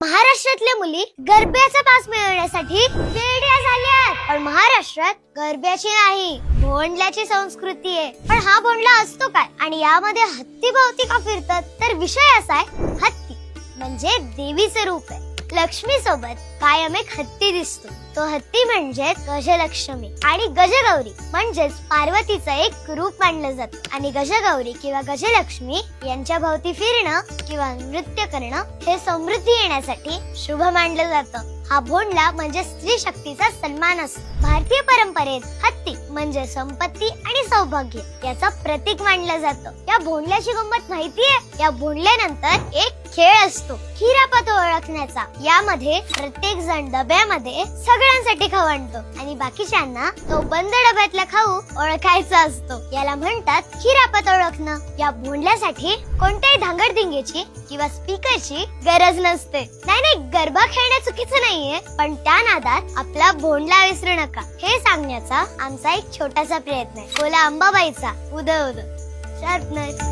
महाराष्ट्रातल्या मुली गरब्याचा पास मिळवण्यासाठी वेड्या झाल्यात. पण महाराष्ट्रात गरब्याची नाही, भोंडल्याची संस्कृती आहे. पण हा भोंडला असतो काय आणि यामध्ये हत्ती भोवती का फिरतात? तर विषय असा आहे, हत्ती म्हणजे देवीचे रूप आहे. लक्ष्मी सोबत कायम एक हत्ती दिसतो. तो हत्ती म्हणजे गजलक्ष्मी आणि गजगौरी म्हणजेच पार्वतीचं एक रूप मानलं जातं. आणि गजगौरी किंवा गजलक्ष्मी यांच्या भोवती फिरणं किंवा नृत्य करणं हे समृद्धी येण्यासाठी शुभ मानलं जातं. हा भोंडला म्हणजे स्त्री शक्तीचा सन्मान असतो. भारतीय परंपरेत हत्ती म्हणजे संपत्ती आणि सौभाग्य याचा प्रतीक मानलं जातं. या भोंडल्याची गंमत माहितीये? या भोंडल्यानंतर एक खेळ असतो खिरापत ओळखण्याचा. यामध्ये प्रत्येक जण डब्यामध्ये सगळ्यांसाठी खाऊ आणतो आणि बाकीच्यांना तो बंद डब्यातला खाऊ ओळखायचा असतो. याला म्हणतात खिरापत ओळखणं. या भोंडल्यासाठी कोणत्याही धांगडधिंगेची किंवा स्पीकरची गरज नसते. नाही, गरबा खेळणं चुकीचं नाहीये, पण त्या नादात आपला भोंडला विसरू नका हे सांगण्याचा आमचा एक छोटासा प्रयत्न आहे. बोला अंबाबाईचा उदो उदो शार्पनर.